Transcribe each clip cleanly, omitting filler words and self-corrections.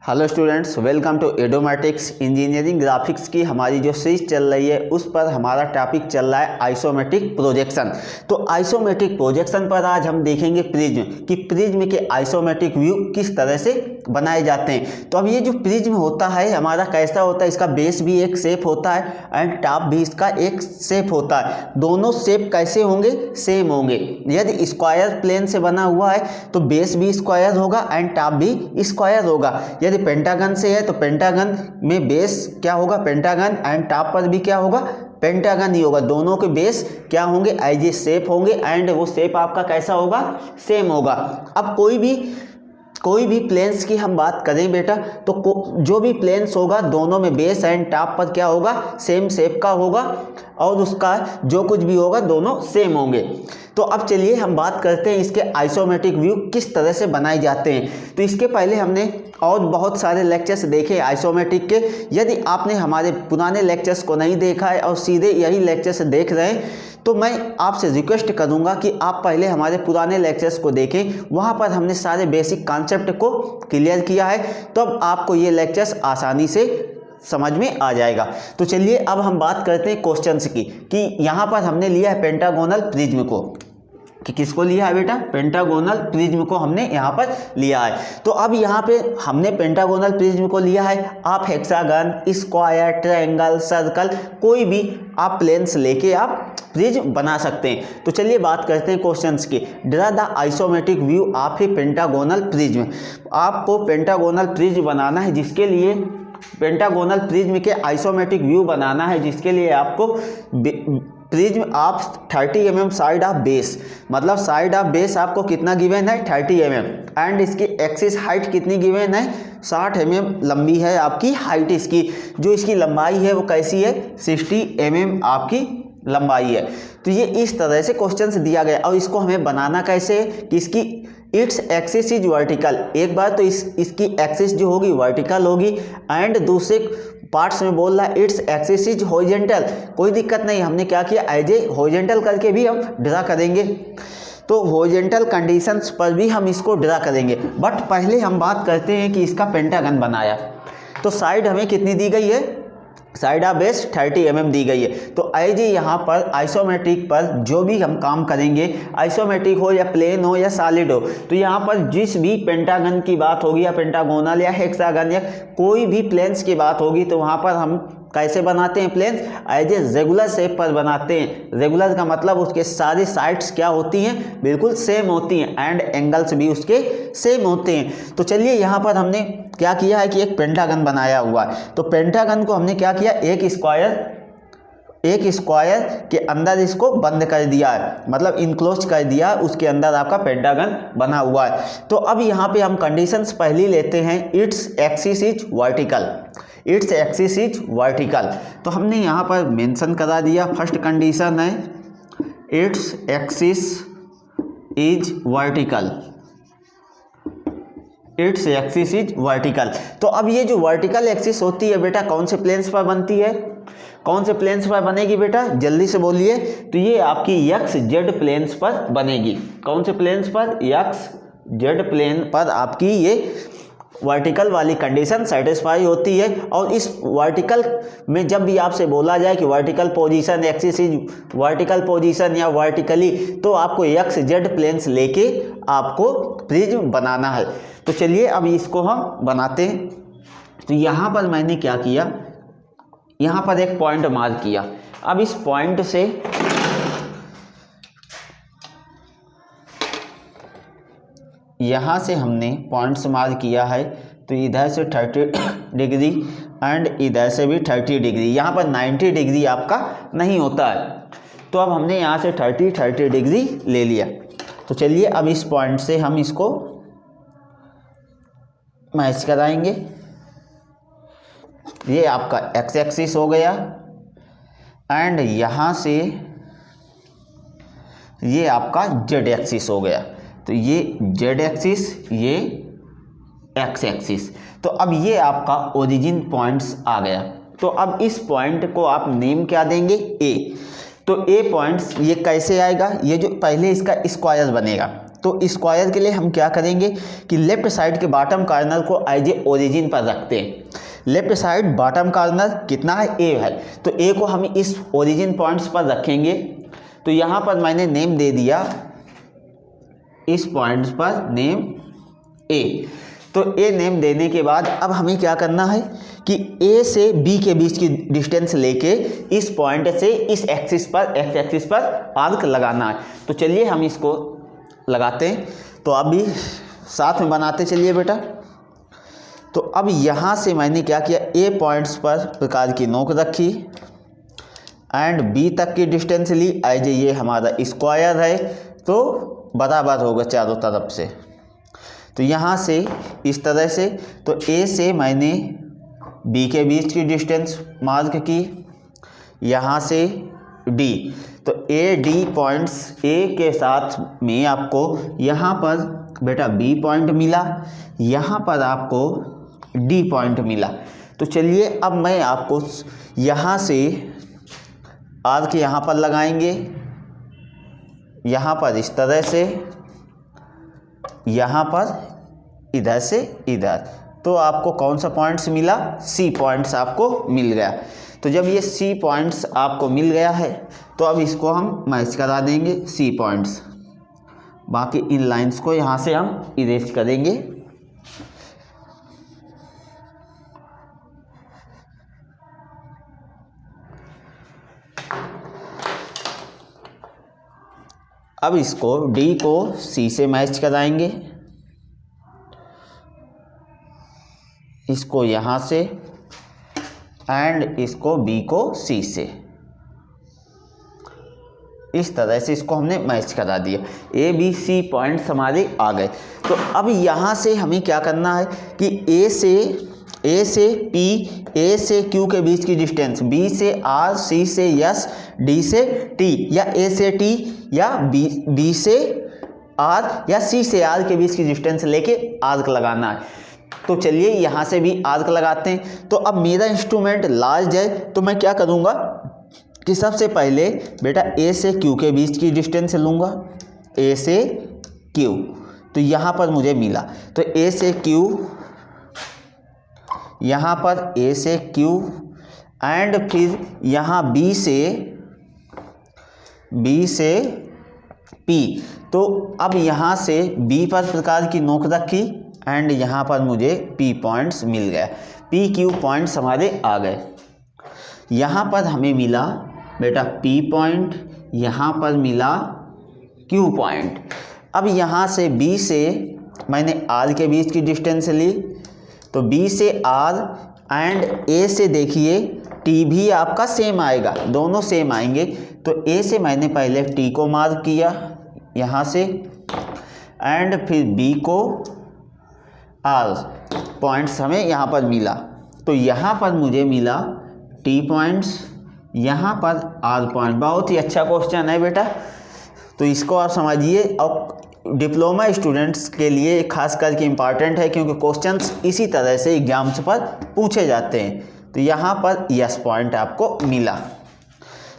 Hello students, welcome to Edomatics. Engineering graphics की हमारी जो सीरीज चल रही है उस पर हमारा टॉपिक चल रहा है आइसोमेट्रिक प्रोजेक्शन। तो आइसोमेट्रिक प्रोजेक्शन पर आज हम देखेंगे प्रिज्म कि प्रिज्म के आइसोमेट्रिक व्यू किस तरह से बनाए जाते हैं। तो अब ये जो प्रिज्म होता है हमारा कैसा होता है, इसका बेस भी एक शेप होता है एंड टॉप भी इसका एक शेप होता है। दोनों शेप कैसे होंगे? सेम होंगे। यदि स्क्वायर प्लेन से बना हुआ है तो बेस भी स्क्वायर होगा एंड टॉप भी स्क्वायर होगा। यदि पेंटागन से है तो पेंटागन में बेस क्या होगा? पेंटागन एंड टॉप पर भी क्या होगा? पेंटागन ही होगा। दोनों के बेस क्या होंगे? एज ए शेप होंगे एंड वो शेप आपका कैसा होगा? सेम होगा। अब कोई भी प्लेन्स की हम बात करें बेटा तो जो भी प्लेन्स होगा दोनों में बेस एंड टॉप पर क्या होगा? सेम शेप का होगा और उसका जो कुछ भी होगा दोनों सेम होंगे। तो अब चलिए हम बात करते हैं इसके आइसोमेट्रिक व्यू किस तरह से बनाए जाते हैं। तो इसके पहले हमने और बहुत सारे लेक्चर्स देखे आइसोमेट्रिक के। यदि आपने हमारे पुराने लेक्चर्स को नहीं देखा है और सीधे यही लेक्चर्स देख रहे हैं तो मैं आपसे रिक्वेस्ट करूंगा कि आप पहले हमारे पुराने लेक्चर्स को देखें। वहां पर हमने सारे बेसिक कॉन्सेप्ट को क्लियर किया है, तो अब आपको ये लेक्चर्स आसानी से समझ में आ जाएगा। तो चलिए अब हम बात करते हैं क्वेश्चंस की कि यहाँ पर हमने लिया है पेंटागोनल प्रिज्म को। कि किसको लिया है बेटा? पेंटागोनल प्रिज्म को हमने यहाँ पर लिया है। तो अब यहाँ पे हमने पेंटागोनल प्रिज्म को लिया है। आप हेक्सागन, स्क्वायर, ट्रायंगल, सर्कल कोई भी आप प्लेन्स लेके आप प्रिज्म बना सकते हैं। तो चलिए बात करते हैं क्वेश्चंस की। Draw the isometric view of A pentagonal prism. आपको पेंटागोनल प्रिज्म बनाना है, जिसके लिए पेंटागोनल प्रिज्म के आइसोमेट्रिक व्यू बनाना है, जिसके लिए आपको prism of 30 mm side of base, मतलब साइड ऑफ बेस आपको कितना गिवन है? 30 mm एंड इसकी एक्सिस हाइट कितनी गिवन है? 60 mm लंबी है आपकी हाइट इसकी। जो इसकी लंबाई है वो कैसी है? 60 mm आपकी लंबाई है। तो ये इस तरह से क्वेश्चंस दिया गया और इसको हमें बनाना कैसे है कि इसकी इट्स एक्सिस इज वर्टिकल। एक बार तो इसकी एक्सिस जो होगी वर्टिकल होगी एंड दूसरे पार्ट्स में बोल रहा है इट्स एक्सिस इज हॉरिजॉन्टल। कोई दिक्कत नहीं, हमने क्या किया? एज ए हॉरिजॉन्टल करके भी हम ड्रा करेंगे। तो हॉरिजॉन्टल कंडीशंस पर भी हम इसको ड्रा करेंगे। बट पहले हम बात करते हैं कि इसका पेंटागन बनाया। तो साइड हमें कितनी दी गई है? साइड ऑफ बेस 30 mm दी गई है। तो एज यहाँ पर आइसोमेट्रिक पर जो भी हम काम करेंगे, आइसोमेट्रिक हो या प्लेन हो या सॉलिड हो, तो यहाँ पर जिस भी पेंटागन की बात होगी या पेंटागोनल या हेक्सागन या कोई भी प्लेन्स की बात होगी तो वहाँ पर हम कैसे बनाते हैं? Planes as a regular shape पर बनाते हैं। रेगुलर का मतलब उसके सारी साइड्स क्या होती हैं? बिल्कुल सेम होती हैं एंड एंगल्स भी उसके सेम होते हैं। तो चलिए यहाँ पर हमने क्या किया है कि एक पेंटागन बनाया हुआ है। तो पेंटागन को हमने क्या किया? एक स्क्वायर के अंदर इसको बंद कर दिया है, मतलब इनक्लोज कर दिया, उसके अंदर आपका पेंटागन बना हुआ है। तो अब यहाँ पे हम कंडीशंस पहली लेते हैं। It's axis is vertical. It's axis is vertical तो हमने यहाँ पर मेंशन करा दिया। फर्स्ट कंडीशन है it's axis is vertical. It's axis is vertical. तो अब ये जो वर्टिकल एक्सिस होती है बेटा कौन से प्लेन्स पर बनती है? कौन से प्लेन्स पर बनेगी बेटा? जल्दी से बोलिए। तो ये आपकी एक्स जेड प्लेन्स पर बनेगी। कौन से प्लेन्स पर? एक्स जेड प्लेन पर आपकी ये वर्टिकल वाली कंडीशन सेटिस्फाई होती है। और इस वर्टिकल में जब भी आपसे बोला जाए कि vertical position, axis is vertical position या वर्टिकली, तो आपको एक्स जेड प्लेन्स लेके आपको प्रिज्म बनाना है। तो चलिए अब इसको हम बनाते हैं। तो यहाँ पर मैंने क्या किया? यहाँ पर एक पॉइंट मार्क किया। अब इस पॉइंट से यहाँ से हमने पॉइंट्स मार्क किया है। तो इधर से 30 डिग्री एंड इधर से भी 30 डिग्री। यहाँ पर 90 डिग्री आपका नहीं होता है, तो अब हमने यहाँ से 30 डिग्री ले लिया। तो चलिए अब इस पॉइंट से हम इसको मैच कराएंगे। ये आपका एक्स एक्सिस हो गया एंड यहाँ से ये आपका जेड एक्सिस हो गया। तो ये जेड एक्सिस, ये एक्स एक्सिस। तो अब ये आपका ओरिजिन पॉइंट्स आ गया। तो अब इस पॉइंट को आप नेम क्या देंगे? ए। तो ए पॉइंट्स ये कैसे आएगा? ये जो पहले इसका स्क्वायर बनेगा, तो स्क्वायर के लिए हम क्या करेंगे कि लेफ्ट साइड के बॉटम कॉर्नर को एज ए ओरिजिन पर रखते हैं। लेफ्ट साइड बॉटम कॉर्नर कितना है, ए है, तो ए को हम इस ओरिजिन पॉइंट्स पर रखेंगे। तो यहाँ पर मैंने नेम दे दिया, इस पॉइंट्स पर नेम ए। तो ए नेम देने के बाद अब हमें क्या करना है कि ए से बी के बीच की डिस्टेंस लेके इस पॉइंट से इस एक्सिस पर, एक्स एक्सिस पर आर्क लगाना है। तो चलिए हम इसको लगाते हैं। तो आप भी साथ में बनाते चलिए बेटा। तो अब यहाँ से मैंने क्या किया, ए पॉइंट्स पर प्रकार की नोक रखी एंड बी तक की डिस्टेंस ली एज ये हमारा स्क्वायर है, तो बराबर होगा चारों तरफ से। तो यहाँ से इस तरह से, तो ए से मैंने बी के बीच की डिस्टेंस मार्क की, यहाँ से डी। तो ए डी पॉइंट्स ए के साथ में आपको यहाँ पर बेटा बी पॉइंट मिला, यहाँ पर आपको डी पॉइंट मिला। तो चलिए अब मैं आपको यहाँ से आर्क यहाँ पर लगाएंगे, यहाँ पर इस तरह से, यहाँ पर इधर से इधर। तो आपको कौन सा पॉइंट्स मिला, सी पॉइंट्स आपको मिल गया। तो जब ये सी पॉइंट्स आपको मिल गया है तो अब इसको हम मैच करा देंगे सी पॉइंट्स। बाकी इन लाइंस को यहाँ से हम इरेज करेंगे। अब इसको डी को सी से मैच कराएंगे, इसको यहाँ से एंड इसको बी को सी से, इस तरह से इसको हमने मैच करा दिया। ए बी सी पॉइंट्स हमारे आ गए। तो अब यहाँ से हमें क्या करना है कि ए से पी, ए से क्यू के बीच की डिस्टेंस, बी से आर, सी से एस, डी से टी, या ए से टी या बी से आर या सी से आर के बीच की डिस्टेंस लेके आर्क लगाना है। तो चलिए यहाँ से भी आर्क लगाते हैं। तो अब मेरा इंस्ट्रूमेंट लार्ज है, तो मैं क्या करूँगा कि सबसे पहले बेटा ए से क्यू के बीच की डिस्टेंस लूँगा, ए से क्यू। तो यहाँ पर मुझे मिला, तो ए से क्यू, यहाँ पर ए से क्यू एंड फिर यहाँ बी से पी। तो अब यहाँ से बी पर प्रकार की नोक रखी एंड यहाँ पर मुझे पी पॉइंट्स मिल गया, पी क्यू पॉइंट्स हमारे आ गए। यहाँ पर हमें मिला बेटा पी पॉइंट, यहाँ पर मिला क्यू पॉइंट। अब यहाँ से बी से मैंने आर के बीच की डिस्टेंस ली, तो बी से आर एंड ए से देखिए टी भी आपका सेम आएगा, दोनों सेम आएंगे। तो ए से मैंने पहले टी को मार्क किया यहाँ से एंड फिर बी को आर पॉइंट्स हमें यहाँ पर मिला। तो यहाँ पर मुझे मिला टी पॉइंट्स, यहाँ पर आर पॉइंट। बहुत ही अच्छा क्वेश्चन है बेटा, तो इसको आप समझिए। और डिप्लोमा स्टूडेंट्स के लिए खास करके इम्पॉर्टेंट है क्योंकि क्वेश्चंस इसी तरह से एग्जाम्स पर पूछे जाते हैं। तो यहाँ पर यस पॉइंट आपको मिला।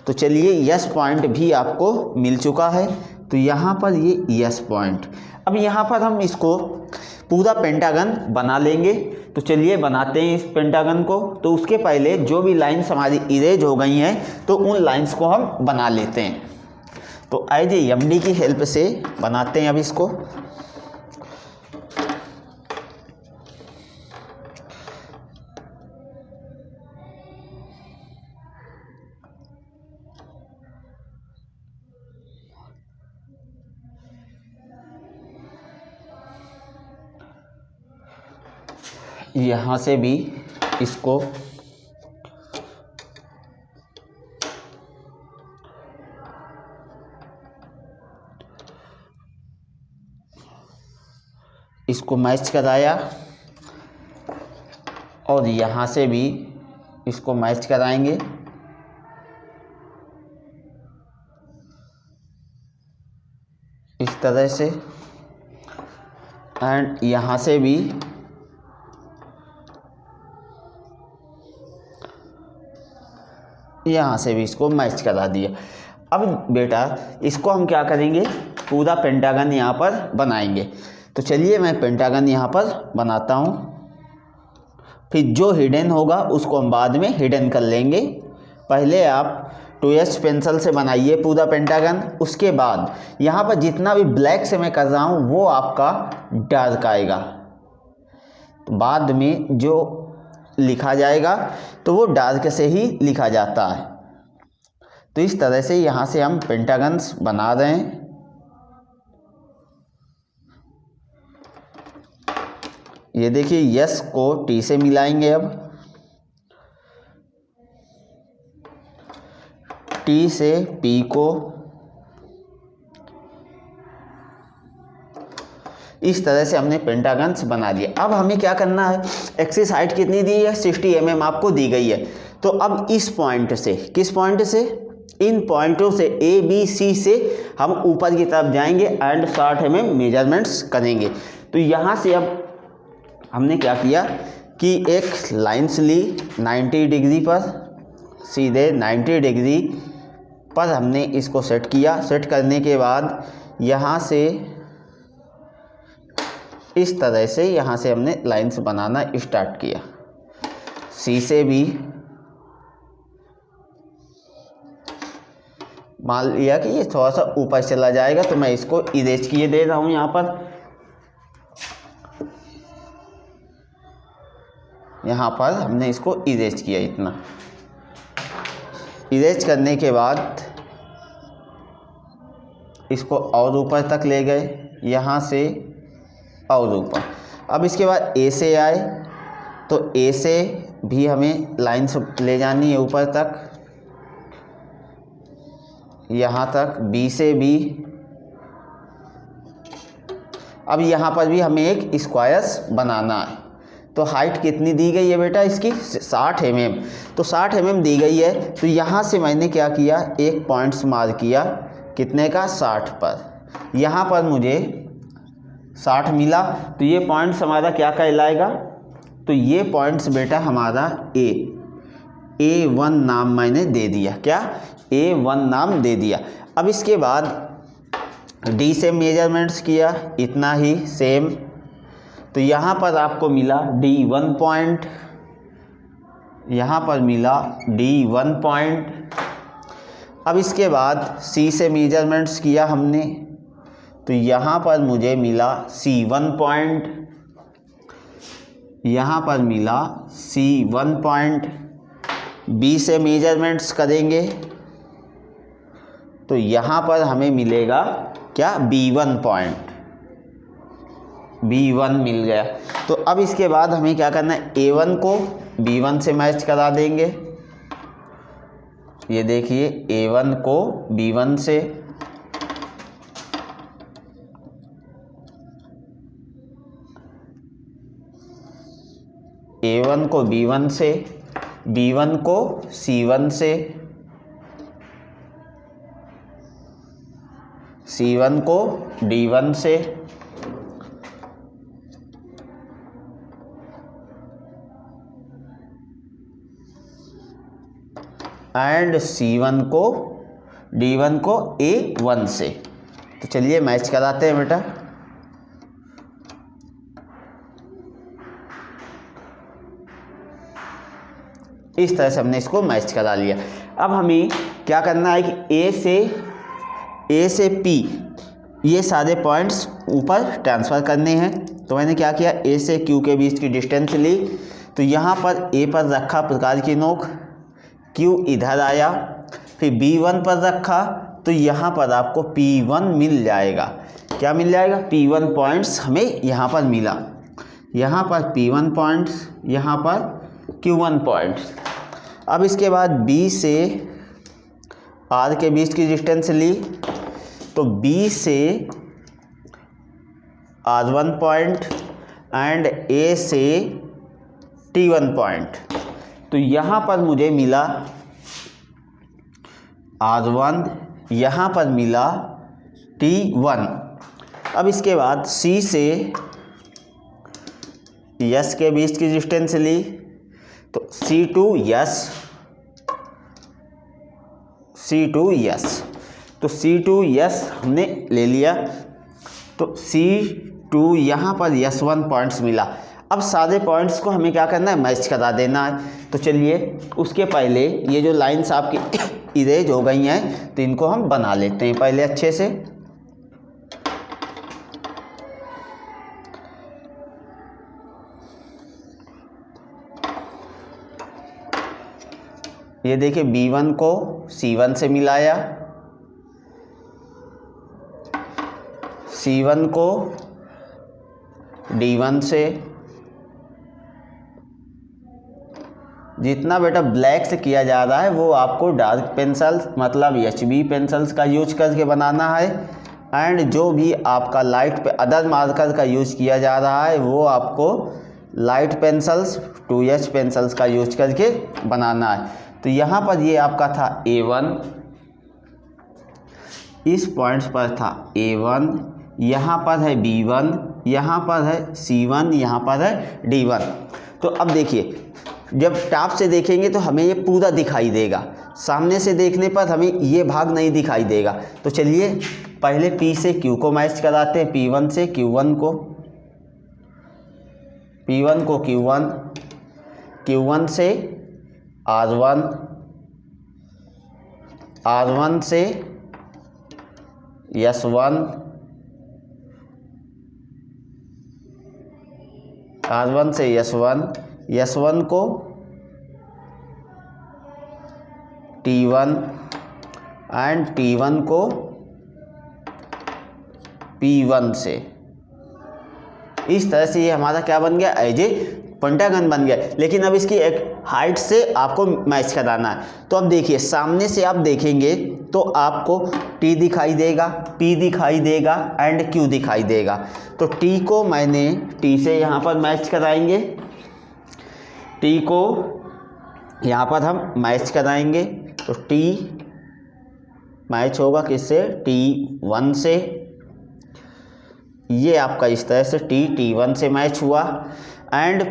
तो चलिए यस पॉइंट भी आपको मिल चुका है। तो यहाँ पर ये यस पॉइंट। अब यहाँ पर हम इसको पूरा पेंटागन बना लेंगे। तो चलिए बनाते हैं इस पेंटागन को। तो उसके पहले जो भी लाइन्स हमारी इरेज हो गई हैं तो उन लाइन्स को हम बना लेते हैं। तो एज एमडी की हेल्प से बनाते हैं अब इसको। यहाँ से भी इसको मैच कराया और यहाँ से भी इसको मैच कराएंगे। इस तरह से एंड यहाँ से भी इसको मैच करा दिया। अब बेटा इसको हम क्या करेंगे पूरा पेंटागन यहाँ पर बनाएंगे। तो चलिए मैं पेंटागन यहाँ पर बनाता हूँ, फिर जो हिडन होगा उसको हम बाद में हिडन कर लेंगे। पहले आप 2H पेंसिल से बनाइए पूरा पेंटागन, उसके बाद यहाँ पर जितना भी ब्लैक से मैं कर रहा हूँ वो आपका डार्क आएगा, बाद में जो लिखा जाएगा तो वो डार्क से ही लिखा जाता है। तो इस तरह से यहाँ से हम पेंटागन्स बना रहे हैं। ये देखिए यस को टी से मिलाएंगे, अब टी से पी को, इस तरह से हमने पेंटागन्स बना लिए। अब हमें क्या करना है, एक्सिस हाइट कितनी दी है, 60 mm आपको दी गई है। तो अब इस पॉइंट से, किस पॉइंट से, इन पॉइंटों से ए बी सी से हम ऊपर की तरफ जाएंगे एंड 60 mm मेजरमेंट्स करेंगे। तो यहाँ से अब हमने क्या किया कि एक लाइन्स ली 90 डिग्री पर, सीधे 90 डिग्री पर हमने इसको सेट किया। सेट करने के बाद यहाँ से इस तरह से यहाँ से हमने लाइंस बनाना स्टार्ट किया। सी से भी मान लिया कि ये थोड़ा सा ऊपर चला जाएगा, तो मैं इसको इरेज किए दे रहा हूँ। यहाँ पर हमने इसको इरेज किया, इतना इरेज करने के बाद इसको और ऊपर तक ले गए, यहाँ से और ऊपर। अब इसके बाद ए से आए तो ए से भी हमें लाइन्स ले जानी है ऊपर तक, यहाँ तक, बी से भी। अब यहाँ पर भी हमें एक स्क्वायर्स बनाना है। तो हाइट कितनी दी गई है बेटा इसकी, 60 mm। तो 60 mm दी गई है, तो यहाँ से मैंने क्या किया, एक पॉइंट्स मार्क किया, कितने का, 60 पर। यहाँ पर मुझे 60 मिला, तो ये पॉइंट्स हमारा क्या कहलाएगा, तो ये पॉइंट्स बेटा हमारा A1 नाम मैंने दे दिया। क्या, A1 नाम दे दिया। अब इसके बाद D से मेजरमेंट्स किया, इतना ही सेम। तो यहाँ पर आपको मिला D1 पॉइंट, यहाँ पर मिला D1 पॉइंट। अब इसके बाद C से मेजरमेंट्स किया हमने, तो यहाँ पर मुझे मिला C1 पॉइंट, यहाँ पर मिला C1 पॉइंट। B से मेजरमेंट्स करेंगे तो यहाँ पर हमें मिलेगा क्या, B1 पॉइंट, B1 मिल गया। तो अब इसके बाद हमें क्या करना है, A1 को B1 से मैच करा देंगे। ये देखिए A1 को B1 से, A1 को B1 से, B1 को C1 से, C1 को D1 से, एंड C1 को D1 को A1 से। तो चलिए मैच कराते हैं बेटा। इस तरह से हमने इसको मैच करा लिया। अब हमें क्या करना है कि ए से P ये सारे पॉइंट्स ऊपर ट्रांसफ़र करने हैं। तो मैंने क्या किया, ए से Q के बीच की डिस्टेंस ली, तो यहाँ पर ए पर रखा प्रकार की नोक, Q इधर आया, फिर B1 पर रखा, तो यहाँ पर आपको P1 मिल जाएगा। क्या मिल जाएगा, P1 पॉइंट्स हमें यहाँ पर मिला। यहाँ पर P1 पॉइंट्स, यहाँ पर Q1 पॉइंट्स। अब इसके बाद B से R के बीच की डिस्टेंस ली, तो B से R1 पॉइंट एंड A से T1 पॉइंट। तो यहाँ पर मुझे मिला R1, यहाँ पर मिला T1। अब इसके बाद C से S के बीच की डिस्टेंस ली, तो C2 S, तो C2 यस हमने ले लिया, तो C2 यहाँ पर यस 1 पॉइंट्स मिला। अब सारे पॉइंट्स को हमें क्या करना है, मैच करा देना है। तो चलिए उसके पहले ये जो लाइंस आपकी इरेज हो गई हैं तो इनको हम बना लेते हैं पहले अच्छे से। ये देखिए B1 को C1 से मिलाया, C1 को D1 से। जितना बेटा ब्लैक से किया जा रहा है वो आपको डार्क पेंसिल्स मतलब HB पेंसिल्स का यूज करके बनाना है, एंड जो भी आपका लाइट पे अदर मार्कर का यूज किया जा रहा है वो आपको लाइट पेंसिल्स 2H पेंसिल्स का यूज करके बनाना है। तो यहाँ पर ये आपका था A1, इस पॉइंट्स पर था A1, यहाँ पर है B1, यहाँ पर है C1, यहाँ पर है D1। तो अब देखिए जब टॉप से देखेंगे तो हमें ये पूरा दिखाई देगा, सामने से देखने पर हमें ये भाग नहीं दिखाई देगा। तो चलिए पहले P से Q को मैच कराते हैं, P1 से Q1 को, P1 को Q1, Q1 से R1, R1 से S1, R1 से S1, S1 को T1 एंड T1 को P1 से। इस तरह से ये हमारा क्या बन गया, एज ए पेंटागन बन गया। लेकिन अब इसकी एक हाइट से आपको मैच कराना है। तो अब देखिए सामने से आप देखेंगे तो आपको T दिखाई देगा, P दिखाई देगा एंड Q दिखाई देगा। तो T को मैंने T से यहाँ पर मैच कराएंगे, T को यहाँ पर हम मैच कराएंगे। तो T मैच होगा किससे, T1 से। ये आपका इस तरह से T1 से मैच हुआ एंड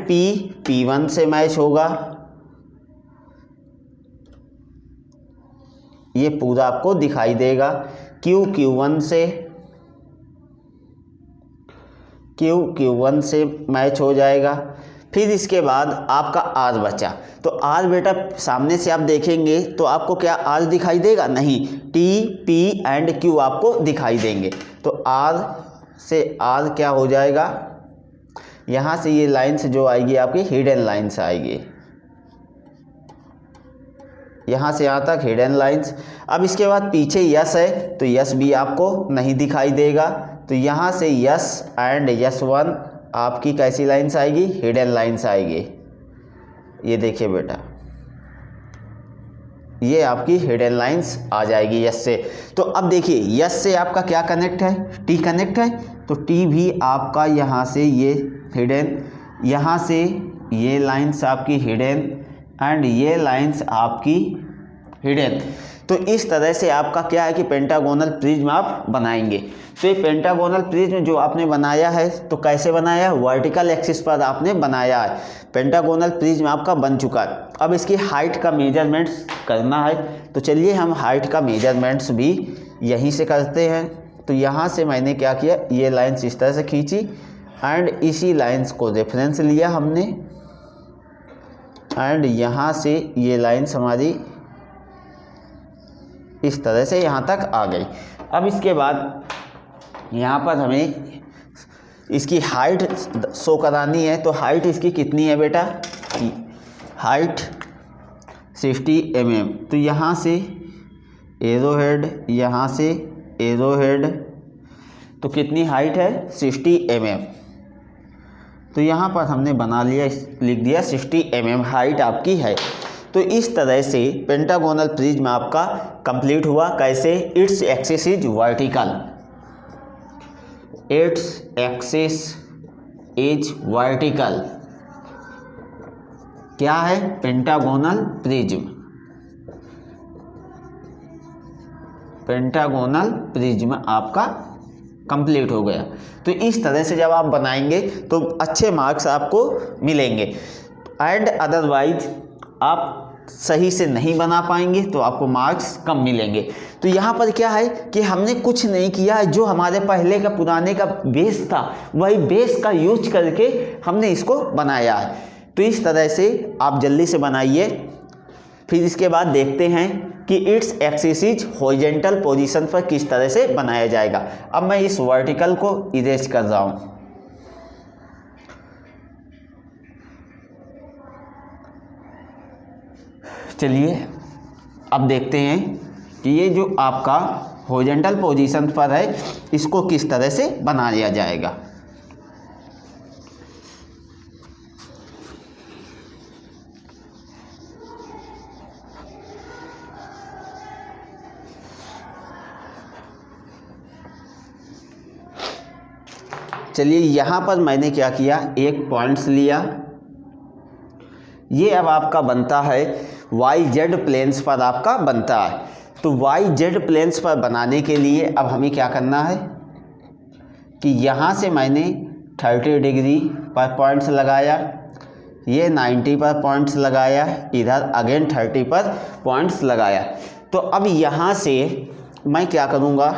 P1 से मैच होगा। ये पूरा आपको दिखाई देगा। Q1 से, Q1 से मैच हो जाएगा। फिर इसके बाद आपका R बचा। तो R बेटा सामने से आप देखेंगे तो आपको क्या R दिखाई देगा, नहीं, T, P एंड Q आपको दिखाई देंगे। तो R से R क्या हो जाएगा, यहाँ से ये लाइन्स जो आएगी आपकी हिडन लाइन्स आएगी, यहाँ से यहाँ तक हिडन लाइन्स। अब इसके बाद पीछे यस है तो यस भी आपको नहीं दिखाई देगा। तो यहाँ से यस एंड S1 आपकी कैसी लाइन्स आएगी, हिडन लाइन्स आएगी। ये देखिए बेटा ये आपकी हिडन लाइन्स आ जाएगी यस से। तो अब देखिए यस से आपका क्या कनेक्ट है, T कनेक्ट है। तो T भी आपका यहाँ से ये हिडन, यहाँ से ये लाइन्स आपकी हिडन एंड ये लाइन्स आपकी हिडन। तो इस तरह से आपका क्या है कि पेंटागोनल प्रिज्म आप बनाएंगे। तो ये पेंटागोनल प्रिज्म जो आपने बनाया है तो कैसे बनाया है, वर्टिकल एक्सिस पर आपने बनाया है। पेंटागोनल प्रिज्म आपका बन चुका है। अब इसकी हाइट का मेजरमेंट्स करना है। तो चलिए हम हाइट का मेजरमेंट्स भी यहीं से करते हैं। तो यहाँ से मैंने क्या किया, ये लाइन्स इस तरह से खींची एंड इसी लाइन्स को रेफरेंस लिया हमने एंड यहाँ से ये लाइन्स हमारी इस तरह से यहाँ तक आ गई। अब इसके बाद यहाँ पर हमें इसकी हाइट शो करानी है। तो हाइट इसकी कितनी है बेटा, हाइट 60 mm। तो यहाँ से एरो हेड, यहाँ से एरो हेड, तो कितनी हाइट है 60 mm। तो यहाँ पर हमने बना लिया, लिख दिया 60 mm हाइट आपकी है। तो इस तरह से पेंटागोनल प्रिज्म आपका कंप्लीट हुआ। कैसे, it's axis is vertical, it's axis is vertical. क्या है, पेंटागोनल प्रिज्म, पेंटागोनल प्रिज्म आपका कंप्लीट हो गया। तो इस तरह से जब आप बनाएंगे तो अच्छे मार्क्स आपको मिलेंगे। एंड अदरवाइज आप सही से नहीं बना पाएंगे तो आपको मार्क्स कम मिलेंगे। तो यहाँ पर क्या है कि हमने कुछ नहीं किया है, जो हमारे पहले का पुराने का बेस था वही बेस का यूज करके हमने इसको बनाया है। तो इस तरह से आप जल्दी से बनाइए। फिर इसके बाद देखते हैं कि it's axis is horizontal position पर किस तरह से बनाया जाएगा। अब मैं इस वर्टिकल को इरेज कर रहा हूँ। चलिए अब देखते हैं कि ये जो आपका हॉरिजॉन्टल पोजीशन पर है इसको किस तरह से बनाया जाएगा। चलिए यहाँ पर मैंने क्या किया, एक पॉइंट्स लिया। ये अब आपका बनता है वाई जेड प्लेन्स पर आपका बनता है। तो वाई जेड प्लेन्स पर बनाने के लिए अब हमें क्या करना है कि यहाँ से मैंने 30 डिग्री पर पॉइंट्स लगाया, ये 90 पर पॉइंट्स लगाया, इधर अगेन 30 पर पॉइंट्स लगाया। तो अब यहाँ से मैं क्या करूँगा,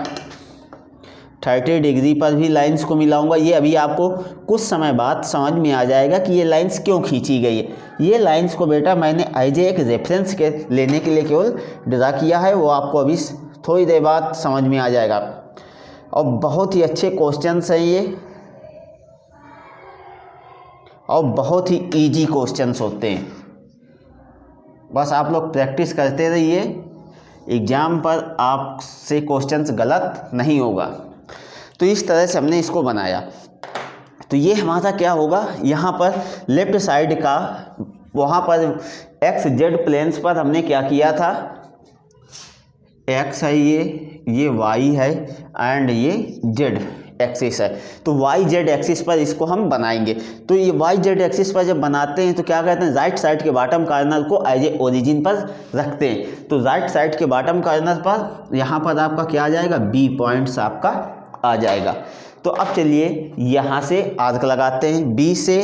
30 डिग्री पर भी लाइंस को मिलाऊंगा। ये अभी आपको कुछ समय बाद समझ में आ जाएगा कि ये लाइंस क्यों खींची गई है। ये लाइंस को बेटा मैंने एज एक रेफरेंस के लेने के लिए केवल ड्रा किया है, वो आपको अभी थोड़ी देर बाद समझ में आ जाएगा। और बहुत ही अच्छे क्वेश्चंस हैं ये, और बहुत ही इजी क्वेश्चंस होते हैं। बस आप लोग प्रैक्टिस करते रहिए, एग्ज़ाम पर आपसे क्वेश्चंस गलत नहीं होगा। तो इस तरह से हमने इसको बनाया। तो ये हमारा क्या होगा, यहाँ पर लेफ्ट साइड का, वहाँ पर एक्स जेड प्लेन्स पर हमने क्या किया था, एक्स है ये वाई है एंड ये जेड एक्सिस है। तो वाई जेड एक्सिस पर इसको हम बनाएंगे। तो ये वाई जेड एक्सिस पर जब बनाते हैं तो क्या कहते हैं, राइट साइड के बॉटम कॉर्नर को एज ए ओरिजिन पर रखते हैं। तो राइट साइड के बॉटम कॉर्नर पर यहाँ पर आपका क्या आ जाएगा, बी पॉइंट्स आपका आ जाएगा। तो अब चलिए यहाँ से आर्क लगाते हैं। बी से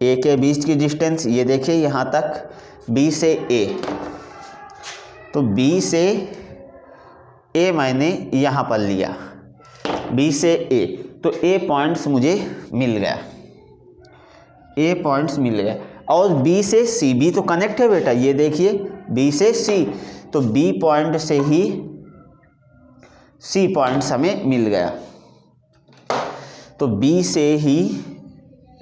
ए के बीच की डिस्टेंस ये देखिए यहाँ तक, बी से ए। तो बी से ए मैंने यहाँ पर लिया, बी से ए। तो ए पॉइंट्स मुझे मिल गया, ए पॉइंट्स मिल गया। और बी से सी, बी तो कनेक्ट है बेटा, ये देखिए बी से सी। तो बी पॉइंट से ही सी पॉइंट्स हमें मिल गया। तो बी से ही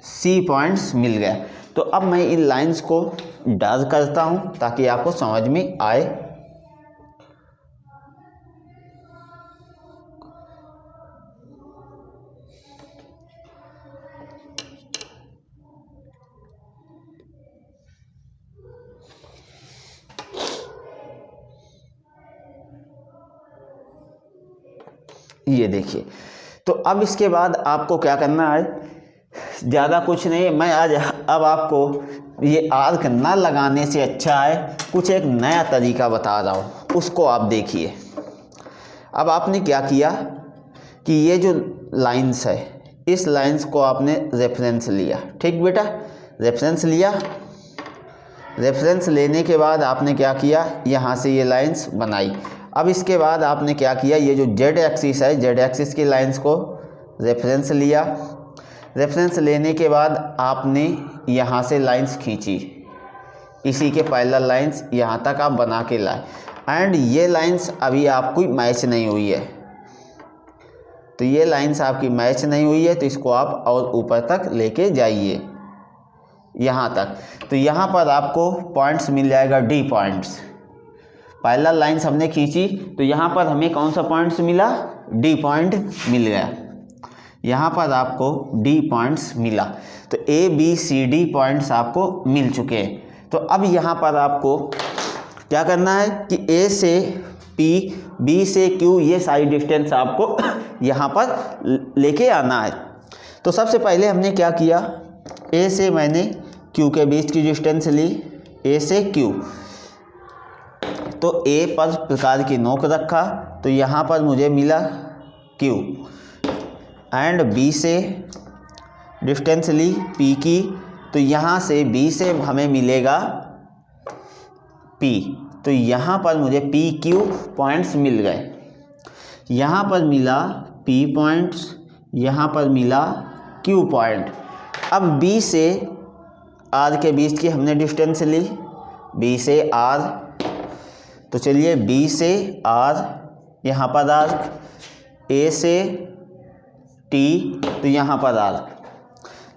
सी पॉइंट्स मिल गया। तो अब मैं इन लाइंस को ड्रा करता हूँ ताकि आपको समझ में आए। ये देखिए। तो अब इसके बाद आपको क्या करना है, ज़्यादा कुछ नहीं। मैं आज अब आपको ये आर्क ना लगाने से अच्छा है कुछ एक नया तरीका बता रहा हूँ, उसको आप देखिए। अब आपने क्या किया कि ये जो लाइंस है, इस लाइंस को आपने रेफरेंस लिया, ठीक बेटा, रेफरेंस लिया। रेफरेंस लेने के बाद आपने क्या किया, यहाँ से ये लाइंस बनाई। अब इसके बाद आपने क्या किया, ये जो जेड एक्सिस है, जेड एक्सिस की लाइंस को रेफरेंस लिया। रेफरेंस लेने के बाद आपने यहाँ से लाइंस खींची, इसी के पैरेलल लाइंस यहाँ तक आप बना के लाए। एंड ये लाइंस अभी आपको मैच नहीं हुई है, तो ये लाइंस आपकी मैच नहीं हुई है, तो इसको आप और ऊपर तक लेके जाइए यहाँ तक। तो यहाँ पर आपको पॉइंट्स मिल जाएगा, डी पॉइंट्स। पैरेलल लाइंस हमने खींची तो यहाँ पर हमें कौन सा पॉइंट्स मिला, डी पॉइंट मिल गया। यहाँ पर आपको डी पॉइंट्स मिला। तो A B C D points आपको मिल चुके हैं। तो अब यहाँ पर आपको क्या करना है कि ए से पी, बी से क्यू, ये सारी डिस्टेंस आपको यहाँ पर लेके आना है। तो सबसे पहले हमने क्या किया, ए से मैंने क्यू के बीच की डिस्टेंस ली, ए से क्यू। तो ए पर प्रकार की नोक रखा, तो यहाँ पर मुझे मिला क्यू। एंड बी से डिस्टेंस ली पी की, तो यहाँ से बी से हमें मिलेगा P। तो यहाँ पर मुझे PQ पॉइंट्स मिल गए, यहाँ पर मिला P पॉइंट्स, यहाँ पर मिला Q पॉइंट। अब B से R के बीच की हमने डिस्टेंस ली, B से R, तो चलिए B से R, यहाँ पर आर्क, A से T, तो यहाँ पर आर्क,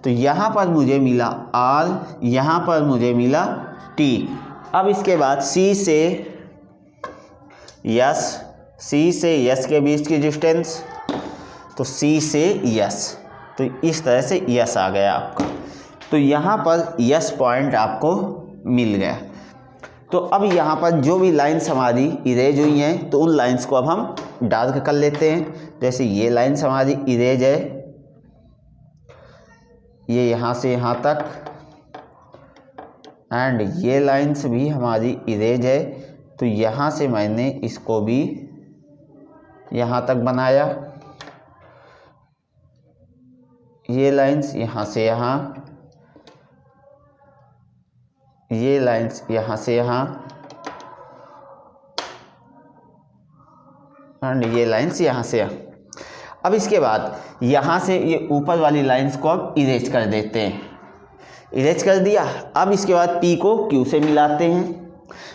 तो यहाँ पर मुझे मिला R, यहाँ पर मुझे मिला T। अब इसके बाद C से S के बीच की डिस्टेंस, तो C से S, तो इस तरह से S आ गया आपका। तो यहाँ पर S पॉइंट आपको मिल गया। तो अब यहाँ पर जो भी लाइंस हमारी इरेज हुई हैं, तो उन लाइंस को अब हम डार्क कर लेते हैं। जैसे ये लाइंस हमारी इरेज है, ये यहाँ से यहाँ तक, एंड ये लाइंस भी हमारी इरेज है, तो यहाँ से मैंने इसको भी यहाँ तक बनाया। ये लाइंस यहाँ से यहाँ, ये लाइंस यहाँ से यहाँ, एंड ये लाइंस यहाँ से यहाँ। अब इसके बाद यहाँ से ये ऊपर वाली लाइंस को अब इरेज कर देते हैं। इरेज कर दिया। अब इसके बाद P को Q से मिलाते हैं।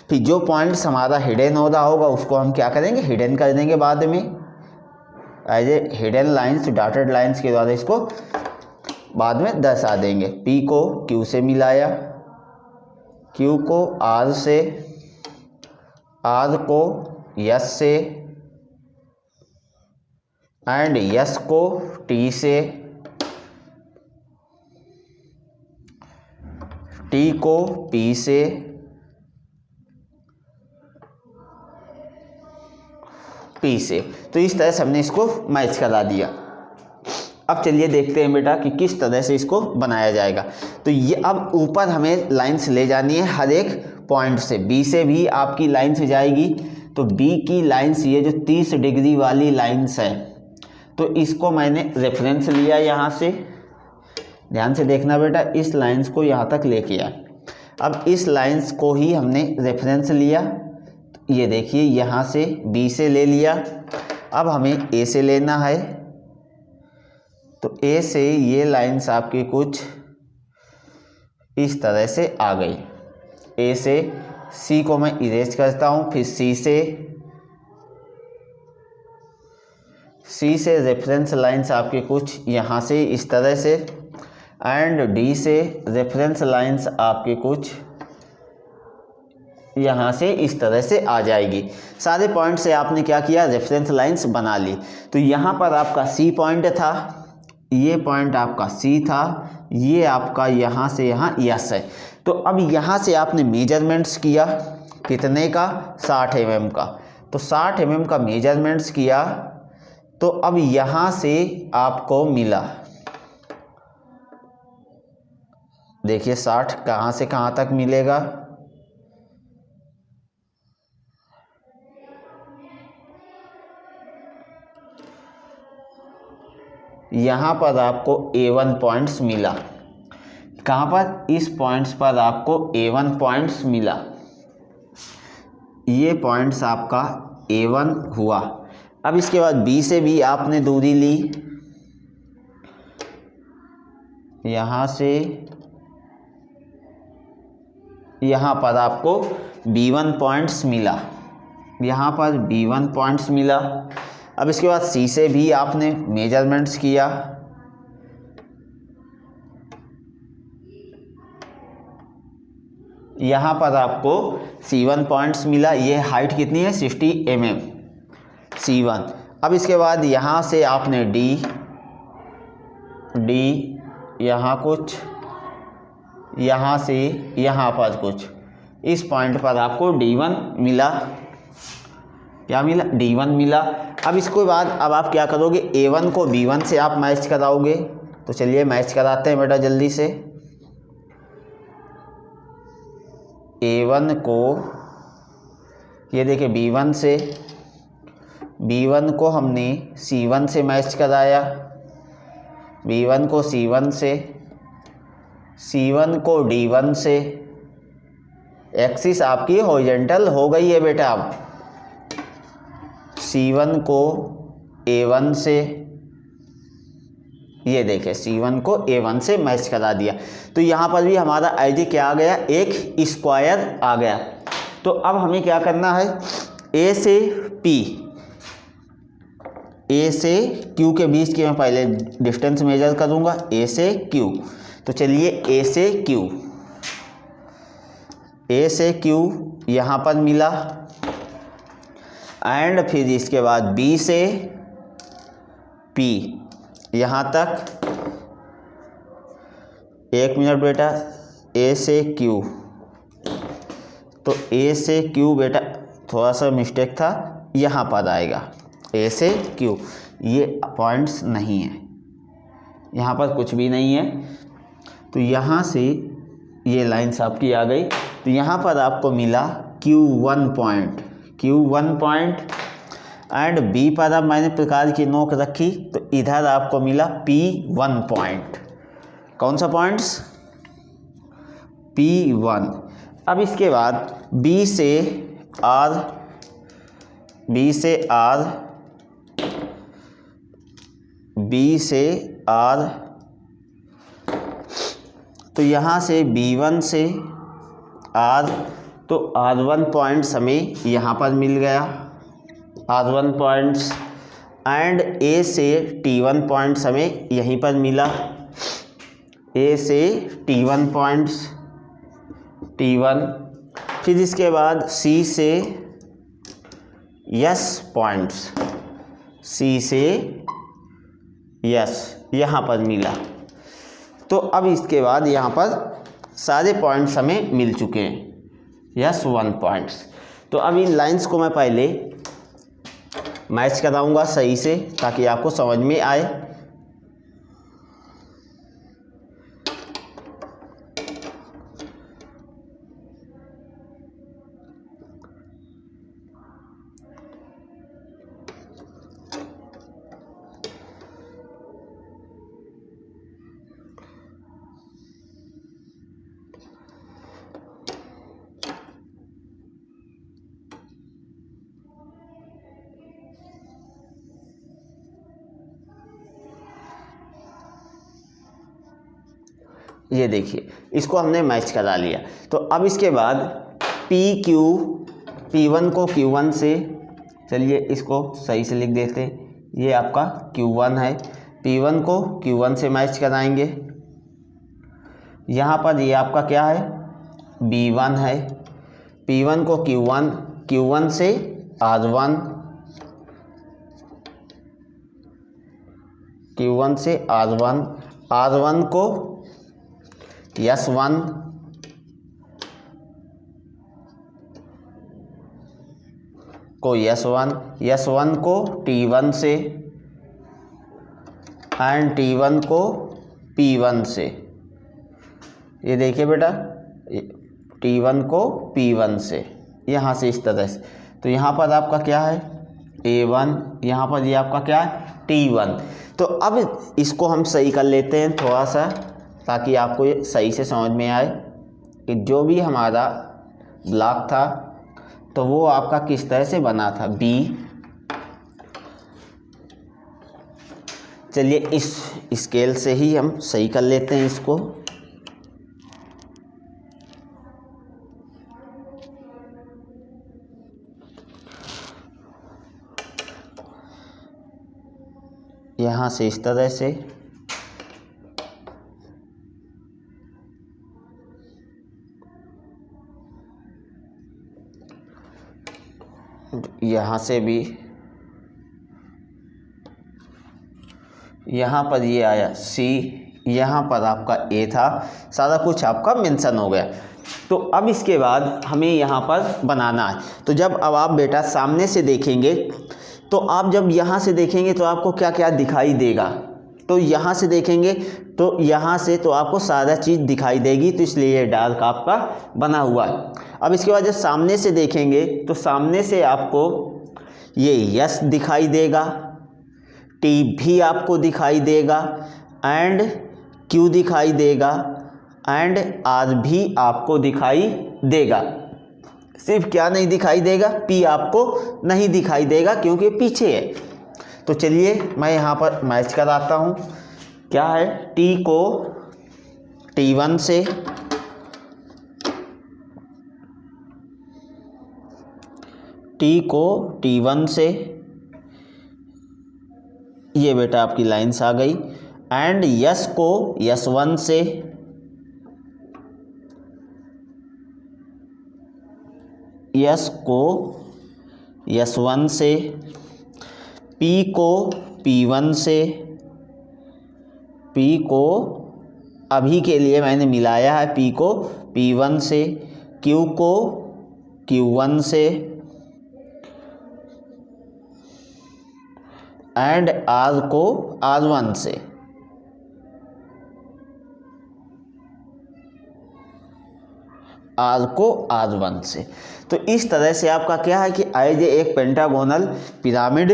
फिर जो पॉइंट्स हमारा हिडन हो रहा होगा उसको हम क्या करेंगे, हिडन कर देंगे बाद में, as a hidden lines, dotted lines के द्वारा इसको बाद में दर्शा देंगे। P को Q से मिलाया, Q को R से, R को S से, एंड S को T से, T को P से, P से। तो इस तरह से हमने इसको मैच करा दिया। अब चलिए देखते हैं बेटा कि किस तरह से इसको बनाया जाएगा। तो ये अब ऊपर हमें लाइंस ले जानी है हर एक पॉइंट से। B से भी आपकी लाइंस जाएगी, तो B की लाइंस ये जो 30 डिग्री वाली लाइंस है, तो इसको मैंने रेफरेंस लिया यहाँ से। ध्यान से देखना बेटा, इस लाइंस को यहाँ तक लेके आए। अब इस लाइंस को ही हमने रेफरेंस लिया, ये देखिए यहाँ से B से ले लिया। अब हमें A से लेना है, तो A से ये लाइंस आपकी कुछ इस तरह से आ गई। A से C को मैं इरेज करता हूँ, फिर C से रेफरेंस लाइंस आपके कुछ यहाँ से इस तरह से, एंड D से रेफरेंस लाइंस आपके कुछ यहाँ से इस तरह से आ जाएगी। सारे पॉइंट से आपने क्या किया, रेफरेंस लाइंस बना ली। तो यहाँ पर आपका C पॉइंट था, ये पॉइंट आपका C था, ये आपका यहाँ से यहाँ S है। तो अब यहाँ से आपने मेजरमेंट्स किया, कितने का, 60 mm का। तो 60 mm का मेजरमेंट्स किया, तो अब यहाँ से आपको मिला, देखिए 60 कहाँ से कहाँ तक मिलेगा, यहाँ पर आपको A1 पॉइंट्स मिला। कहाँ पर, इस पॉइंट्स पर आपको A1 पॉइंट्स मिला। ये पॉइंट्स आपका A1 हुआ। अब इसके बाद B से भी आपने दूरी ली, यहाँ से यहाँ पर आपको B1 पॉइंट्स मिला, यहाँ पर B1 पॉइंट्स मिला। अब इसके बाद C से भी आपने मेजरमेंट्स किया, यहाँ पर आपको C1 पॉइंट्स मिला। ये हाइट कितनी है, 60 mm C1। अब इसके बाद यहाँ से आपने D यहाँ कुछ, यहाँ से यहाँ पर कुछ, इस पॉइंट पर आपको D1 मिला। क्या मिला, D1 मिला। अब इसके बाद अब आप क्या करोगे, A1 को B1 से आप मैच कराओगे। तो चलिए मैच कराते हैं बेटा जल्दी से। A1 को ये देखिए B1 से, B1 को हमने C1 से मैच कराया, B1 को C1 से, C1 को D1 से, एक्सिस आपकी हॉरिजॉन्टल हो गई है बेटा। अब C1 को A1 से, ये देखें C1 को A1 से मैच करा दिया, तो यहाँ पर भी हमारा आईडी क्या आ गया, एक स्क्वायर आ गया। तो अब हमें क्या करना है, A से P, A से Q के बीच की मैं पहले डिस्टेंस मेजर करूँगा, A से Q। तो चलिए A से Q, A से Q यहाँ पर मिला, एंड फिर इसके बाद B से P यहाँ तक। एक मिनट बेटा, A से Q, तो A से Q बेटा थोड़ा सा मिस्टेक था, यहाँ पर आएगा A से Q, ये पॉइंट्स नहीं है, यहाँ पर कुछ भी नहीं है। तो यहाँ से ये लाइन्स आपकी आ गई, तो यहाँ पर आपको मिला Q1 पॉइंट, एंड B पर अब मैंने प्रकार की नोक रखी, तो इधर आपको मिला P1 पॉइंट। कौन सा पॉइंट्स, P1। अब इसके बाद B से R, तो यहाँ से B1 से R, तो R1 पॉइंट्स हमें यहाँ पर मिल गया, R1 पॉइंट्स, एंड A से T1 पॉइंट्स हमें यहीं पर मिला, A से T1 पॉइंट्स, T1। फिर इसके बाद C से S पॉइंट्स, C से S यहाँ पर मिला। तो अब इसके बाद यहाँ पर सारे पॉइंट्स हमें मिल चुके हैं, S1 पॉइंट्स। तो अब इन लाइंस को मैं पहले मैच कराऊंगा सही से, ताकि आपको समझ में आए। ये देखिए, इसको हमने मैच करा लिया। तो अब इसके बाद P1 को Q1 से, चलिए इसको सही से लिख देते हैं, ये आपका Q1 है, P1 को Q1 से मैच कराएंगे। यहाँ पर ये आपका क्या है, B1 है, P1 को Q1 से R1, Q1 से R1 को S1, S1 को T1 से, एंड T1 को P1 से। ये देखिए बेटा, T1 को P1 से, यहाँ से इस तरह से। तो यहाँ पर आपका क्या है, A1, यहाँ पर ये आपका क्या है, T1। तो अब इसको हम सही कर लेते हैं थोड़ा सा, ताकि आपको ये सही से समझ में आए कि जो भी हमारा ब्लॉक था तो वो आपका किस तरह से बना था, B। चलिए इस स्केल से ही हम सही कर लेते हैं इसको। यहाँ से इस तरह से, यहाँ से भी, यहाँ पर ये आया C, यहाँ पर आपका A था, सारा कुछ आपका मेंशन हो गया। तो अब इसके बाद हमें यहाँ पर बनाना है। तो जब अब आप बेटा सामने से देखेंगे, तो आप जब यहाँ से देखेंगे तो आपको क्या क्या दिखाई देगा, तो यहाँ से देखेंगे तो यहाँ से तो आपको सारा चीज़ दिखाई देगी, तो इसलिए ये डार्क आपका बना हुआ है। अब इसके बाद जब सामने से देखेंगे तो सामने से आपको ये S दिखाई देगा, T भी आपको दिखाई देगा, एंड Q दिखाई देगा, एंड R भी आपको दिखाई देगा। सिर्फ क्या नहीं दिखाई देगा, P आपको नहीं दिखाई देगा क्योंकि पीछे है। तो चलिए मैं यहाँ पर मैच कराता हूँ। क्या है, T को T1 से, T को T1 से, ये बेटा आपकी लाइन्स आ गई, एंड S को S1 से, S को S1 से, P को P1 से, P को अभी के लिए मैंने मिलाया है, P को P1 से, Q को Q1 से, एंड R को R1 से। R को R1 से। तो इस तरह से आपका क्या है कि एज एक पेंटागोनल पिरामिड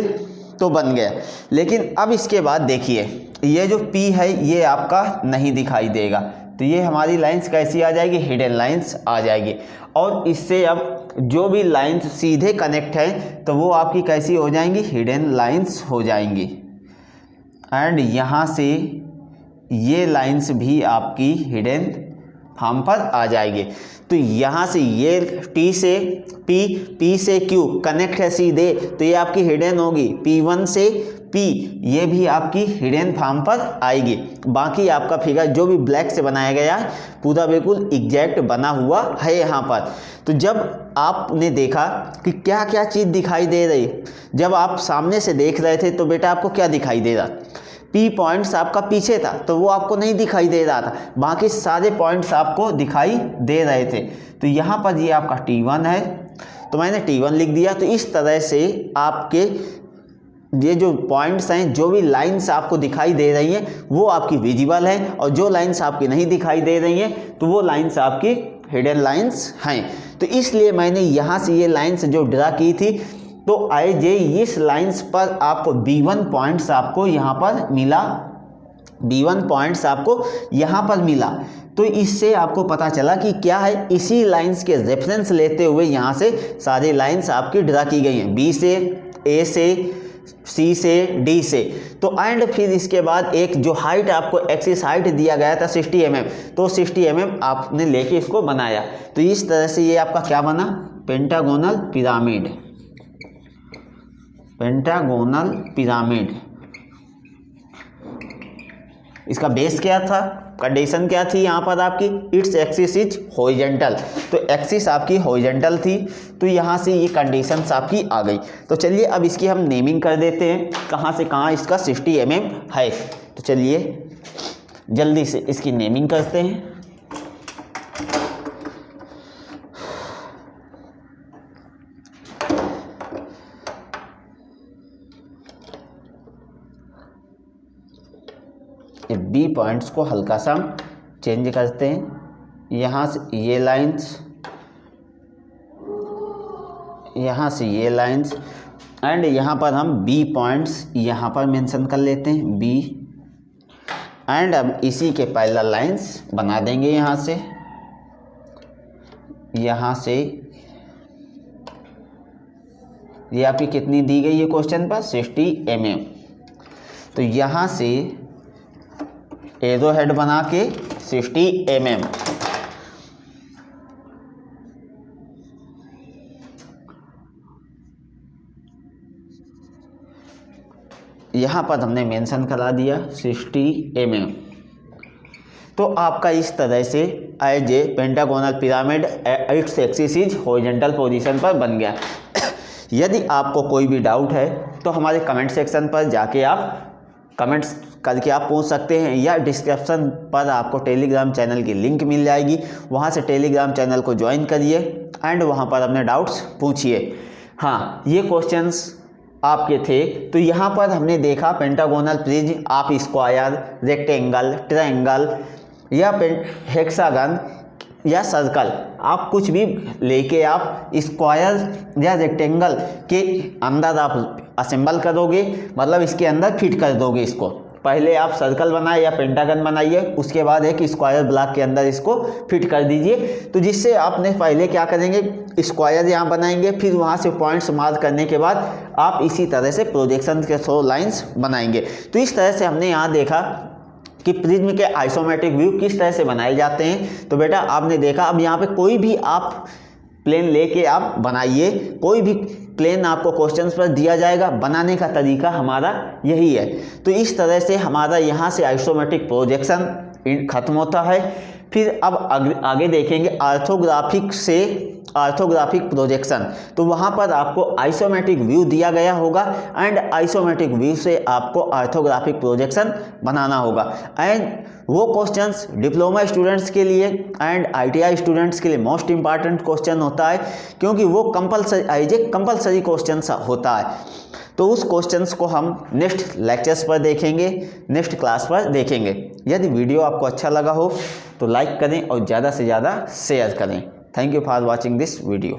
तो बन गया। लेकिन अब इसके बाद देखिए, ये जो P है ये आपका नहीं दिखाई देगा, तो ये हमारी लाइंस कैसी आ जाएगी, हिडन लाइंस आ जाएगी। और इससे अब जो भी लाइंस सीधे कनेक्ट हैं तो वो आपकी कैसी हो जाएंगी, हिडन लाइंस हो जाएंगी। एंड यहाँ से ये लाइंस भी आपकी हिडन फॉर्म पर आ जाएगी। तो यहाँ से ये T से P, P से Q कनेक्ट है सीधे, तो ये आपकी हिडन होगी। P1 से P ये भी आपकी हिडन फॉर्म पर आएगी। बाकी आपका फिगर जो भी ब्लैक से बनाया गया है पूरा बिल्कुल एग्जैक्ट बना हुआ है यहाँ पर। तो जब आपने देखा कि क्या क्या चीज़ दिखाई दे रही, जब आप सामने से देख रहे थे तो बेटा आपको क्या दिखाई दे रहा, P पॉइंट्स आपका पीछे था तो वो आपको नहीं दिखाई दे रहा था, बाकी सारे पॉइंट्स आपको दिखाई दे रहे थे। तो यहाँ पर ये आपका T1 है तो मैंने T1 लिख दिया। तो इस तरह से आपके ये जो पॉइंट्स हैं, जो भी लाइंस आपको दिखाई दे रही हैं वो आपकी विजिबल हैं, और जो लाइंस आपकी नहीं दिखाई दे रही हैं तो वो लाइंस आपकी हिडन लाइंस हैं। तो इसलिए मैंने यहाँ से ये लाइंस जो ड्रा की थी, तो एज इस लाइंस पर आपको B1 पॉइंट्स आपको यहाँ पर मिला, B1 पॉइंट्स आपको यहाँ पर मिला। तो इससे आपको पता चला कि क्या है, इसी लाइंस के रेफरेंस लेते हुए यहाँ से सारी लाइंस आपकी ड्रा की गई हैं, B से, A से, C से, D से। तो एंड फिर इसके बाद एक जो हाइट आपको एक्सिस हाइट दिया गया था 60 mm, तो 60 mm आपने लेके इसको बनाया। तो इस तरह से ये आपका क्या बना, पेंटागोनल पिरामिड। Pentagonal pyramid. इसका बेस क्या था, कंडीशन क्या थी यहाँ पर आपकी, इट्स एक्सिस इज हॉरिजॉन्टल। तो एक्सिस आपकी हॉरिजॉन्टल थी, तो यहाँ से ये कंडीशंस आपकी आ गई। तो चलिए अब इसकी हम नेमिंग कर देते हैं, कहाँ से कहाँ इसका 60 mm है। तो चलिए जल्दी से इसकी नेमिंग करते हैं। B पॉइंट्स को हल्का सा चेंज करते हैं, यहाँ से ये लाइंस, यहाँ से ये लाइंस, एंड यहाँ पर हम B पॉइंट्स यहाँ पर मेंशन कर लेते हैं B, एंड अब इसी के पैरेलल लाइंस बना देंगे यहाँ से ये आपकी कितनी दी गई है क्वेश्चन पर, 60 mm। तो यहाँ से एरो हेड बना के 60 mm, यहाँ पर हमने मेंशन करा दिया 60 mm। तो आपका इस तरह से as a pentagonal pyramid its axis is horizontal position पर बन गया। यदि आपको कोई भी डाउट है तो हमारे कमेंट सेक्शन पर जाके आप कमेंट्स करके आप पूछ सकते हैं, या डिस्क्रिप्शन पर आपको टेलीग्राम चैनल की लिंक मिल जाएगी, वहाँ से टेलीग्राम चैनल को ज्वाइन करिए एंड वहाँ पर अपने डाउट्स पूछिए। हाँ, ये क्वेश्चंस आपके थे। तो यहाँ पर हमने देखा पेंटागोनल प्रिज्म, आप स्क्वायर, रेक्टेंगल, ट्रायंगल या हेक्सागन या सर्कल, आप कुछ भी लेके आप स्क्वायर या रेक्टेंगल के अंदर आप असेंबल करोगे, मतलब इसके अंदर फिट कर दोगे इसको पहले आप सर्कल बनाए या पेंटागन बनाइए, उसके बाद एक स्क्वायर ब्लॉक के अंदर इसको फिट कर दीजिए। तो जिससे आपने पहले क्या करेंगे, स्क्वायर यहाँ बनाएंगे, फिर वहाँ से पॉइंट्स मार्क करने के बाद आप इसी तरह से प्रोजेक्शन के थ्रू लाइंस बनाएंगे। तो इस तरह से हमने यहाँ देखा कि प्रिज्म के आइसोमेट्रिक व्यू किस तरह से बनाए जाते हैं। तो बेटा आपने देखा, अब यहाँ पे कोई भी आप प्लेन लेके आप बनाइए, कोई भी प्लेन आपको क्वेश्चंस पर दिया जाएगा, बनाने का तरीका हमारा यही है। तो इस तरह से हमारा यहाँ से आइसोमेट्रिक प्रोजेक्शन खत्म होता है। फिर अब आगे देखेंगे ऑर्थोग्राफिक प्रोजेक्शन। तो वहाँ पर आपको आइसोमेट्रिक व्यू दिया गया होगा एंड आइसोमेट्रिक व्यू से आपको ऑर्थोग्राफिक प्रोजेक्शन बनाना होगा। एंड वो क्वेश्चंस डिप्लोमा स्टूडेंट्स के लिए एंड आईटीआई स्टूडेंट्स के लिए मोस्ट इंपॉर्टेंट क्वेश्चन होता है, क्योंकि वो कंपलसरी क्वेश्चन होता है। तो उस क्वेश्चंस को हम नेक्स्ट लेक्चर्स पर देखेंगे, नेक्स्ट क्लास पर देखेंगे। यदि वीडियो आपको अच्छा लगा हो तो लाइक करें और ज़्यादा से ज़्यादा शेयर करें। Thank you for watching this video.